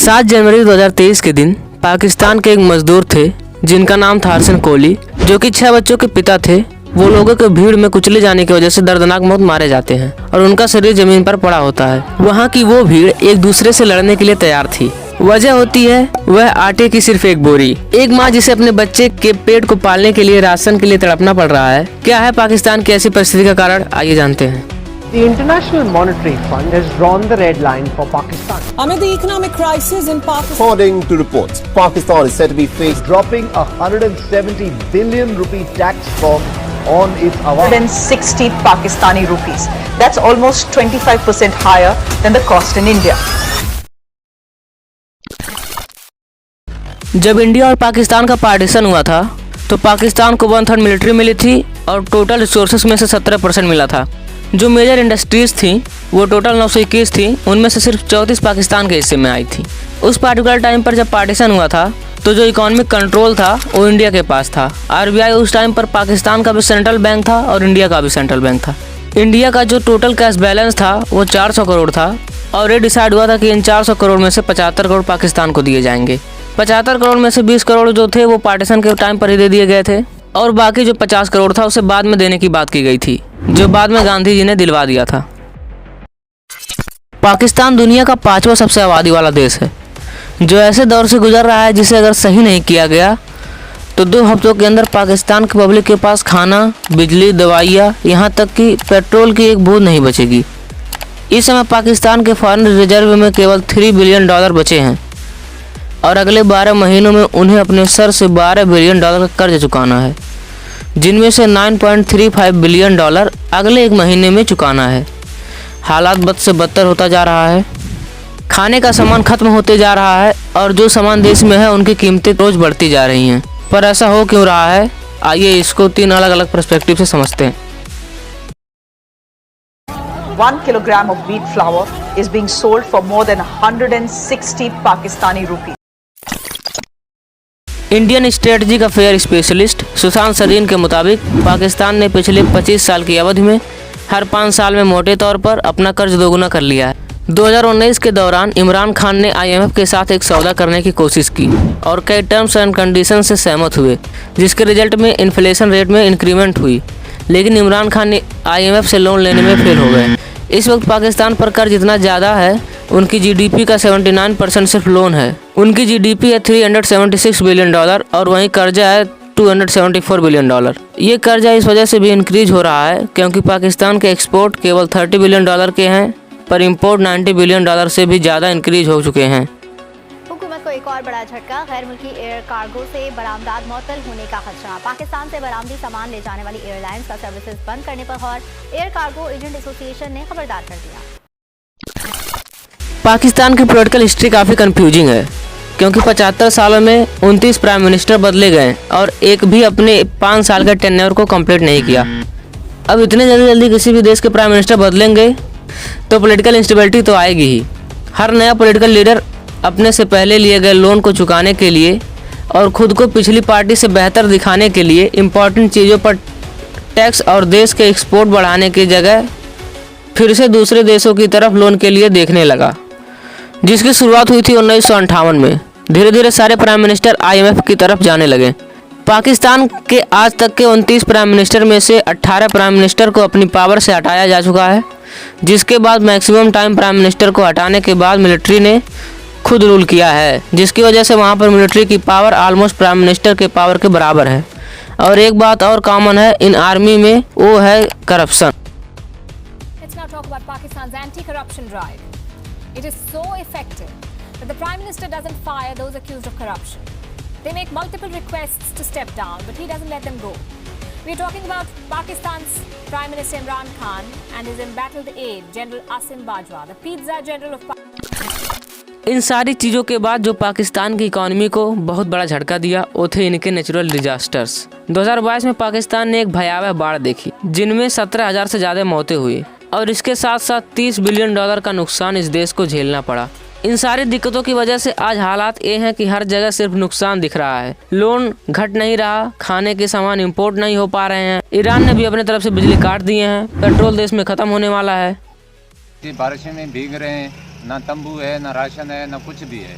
7 जनवरी 2023 के दिन पाकिस्तान के एक मजदूर थे जिनका नाम था अरसन कोहली, जो कि 6 बच्चों के पिता थे। वो लोगों के भीड़ में कुचले जाने की वजह से दर्दनाक मौत मारे जाते हैं और उनका शरीर जमीन पर पड़ा होता है। वहाँ की वो भीड़ एक दूसरे से लड़ने के लिए तैयार थी। वजह होती है वह आटे की सिर्फ एक बोरी। एक माँ जिसे अपने बच्चे के पेट को पालने के लिए राशन के लिए तड़पना पड़ रहा है। क्या है पाकिस्तान की ऐसी परिस्थिति का कारण, आइए जानते हैं। The International Monetary Fund has drawn the red line for Pakistan. Amid the economic crisis in Pakistan, according to reports, Pakistan is said to be faced dropping 170 billion rupee tax from on its awam. 160 Pakistani rupees. That's almost 25% higher than the cost in India. जब India और पाकिस्तान का partition हुआ था तो पाकिस्तान को 1/3 military मिली थी और total resources में से 17% मिला था। जो मेजर इंडस्ट्रीज थी वो टोटल 921 थी, उनमें से सिर्फ 34 पाकिस्तान के हिस्से में आई थी। उस पार्टिकुलर टाइम पर जब पार्टीशन हुआ था तो जो इकोनॉमिक कंट्रोल था वो इंडिया के पास था। आरबीआई उस टाइम पर पाकिस्तान का भी सेंट्रल बैंक था और इंडिया का भी सेंट्रल बैंक था। इंडिया का जो टोटल कैश बैलेंस था वो 400 करोड़ था और ये डिसाइड हुआ था कि इन 400 करोड़ में से 75 करोड़ पाकिस्तान को दिए जाएंगे। 75 करोड़ में से 20 करोड़ जो थे वो पार्टीशन के टाइम पर ही दे दिए गए थे और बाकी जो 50 करोड़ था उसे बाद में देने की बात की गई थी, जो बाद में गांधी जी ने दिलवा दिया था। पाकिस्तान दुनिया का 5वां सबसे आबादी वाला देश है, जो ऐसे दौर से गुजर रहा है जिसे अगर सही नहीं किया गया तो 2 हफ्तों के अंदर पाकिस्तान के पब्लिक के पास खाना, बिजली, दवाइयाँ, यहाँ तक कि पेट्रोल की एक बूंद नहीं बचेगी। इस समय पाकिस्तान के फॉरेन रिजर्व में केवल $3 बिलियन बचे हैं और अगले 12 महीनों में उन्हें अपने सर से $12 बिलियन का कर्ज चुकाना है, जिनमें से $9.35 बिलियन अगले 1 महीने में चुकाना है। हालात बद से बदतर होता जा रहा है। खाने का सामान खत्म होते जा रहा है और जो सामान देश में है उनकी कीमतें रोज बढ़ती जा रही हैं। पर ऐसा हो क्यों रहा है, आइए इसको 3 अलग अलग पर्सपेक्टिव से समझते हैं। 1 kilogram of wheat flour is being sold for more than 160 Pakistani rupees. Indian strategic affair specialist Sushant Sareen के मुताबिक पाकिस्तान ने पिछले 25 साल की अवधि में हर 5 साल में मोटे तौर पर अपना कर्ज दोगुना कर लिया है। 2019 के दौरान इमरान खान ने IMF के साथ एक सौदा करने की कोशिश की और कई टर्म्स एंड कंडीशन से सहमत हुए, जिसके रिजल्ट में इन्फ्लेशन रेट में इंक्रीमेंट हुई, लेकिन इमरान खान ने IMF से लोन लेने में फेल हो गए। इस वक्त पाकिस्तान पर कर्ज इतना ज़्यादा है, उनकी GDP का 79% सिर्फ लोन है। उनकी GDP है $376 बिलियन और वहीं कर्जा है $274 बिलियन। ये कर्जा इस वजह से भी इंक्रीज हो रहा है क्योंकि पाकिस्तान के एक्सपोर्ट केवल $30 बिलियन के हैं, पर इंपोर्ट $90 बिलियन से भी ज़्यादा इंक्रीज हो चुके हैं। हुकूमत को एक और बड़ा झटका, गैर मुल्की एयर कार्गो से बरामदात मुअत्तल होने का खदशा। पाकिस्तान से बरामदी सामान ले जाने वाली एयरलाइंस का सर्विसेज बंद करने पर गौर, एयर कार्गो एजेंट एसोसिएशन ने खबरदार कर दिया। पाकिस्तान की पॉलिटिकल हिस्ट्री काफ़ी कंफ्यूजिंग है क्योंकि 75 सालों में 29 प्राइम मिनिस्टर बदले गए और एक भी अपने 5 साल का टेन्योर को कंप्लीट नहीं किया। अब इतने जल्दी किसी भी देश के प्राइम मिनिस्टर बदलेंगे तो पॉलिटिकल इंस्टेबिलिटी तो आएगी ही। हर नया पॉलिटिकल लीडर अपने से पहले लिए गए लोन को चुकाने के लिए और खुद को पिछली पार्टी से बेहतर दिखाने के लिए इम्पोर्टेंट चीज़ों पर टैक्स और देश के एक्सपोर्ट बढ़ाने की जगह फिर से दूसरे देशों की तरफ लोन के लिए देखने लगा, जिसकी शुरुआत हुई थी 1958 में। धीरे धीरे सारे प्राइम मिनिस्टर IMF की तरफ जाने लगे। पाकिस्तान के आज तक के 29 प्राइम मिनिस्टर में से 18 प्राइम मिनिस्टर को अपनी पावर से हटाया जा चुका है, जिसके बाद मैक्सिमम टाइम प्राइम मिनिस्टर को हटाने के बाद मिलिट्री ने खुद रूल किया है, जिसकी वजह से वहाँ पर मिलिट्री की पावर ऑलमोस्ट प्राइम मिनिस्टर के पावर के बराबर है। और एक बात और कॉमन है इन आर्मी में, वो है corruption. Let's now talk about Pakistan's anti-corruption drive. It is so effective that the Prime Minister doesn't fire those accused of corruption. They make multiple requests to step down, but he doesn't let them go. We are talking about Pakistan's Prime Minister Imran Khan and his embattled aide, General Asim Bajwa, the pizza general of इन सारी चीज़ों के बाद जो पाकिस्तान की economy को बहुत बड़ा झटका दिया वो थे इनके नेचुरल डिजास्टर्स। 2022 में पाकिस्तान ने एक भयावह बाढ़ देखी जिनमें 17,000 से ज़्यादा मौतें हुई और इसके साथ साथ $30 बिलियन का नुकसान इस देश को झेलना पड़ा। इन सारी दिक्कतों की वजह से आज हालात ये हैं कि हर जगह सिर्फ नुकसान दिख रहा है। लोन घट नहीं रहा, खाने के सामान इंपोर्ट नहीं हो पा रहे हैं, ईरान ने भी अपने तरफ से बिजली काट दिए हैं, पेट्रोल देश में ख़त्म होने वाला है। बारिश में भीग रहे हैं, ना तंबू है, ना राशन है, ना कुछ भी है।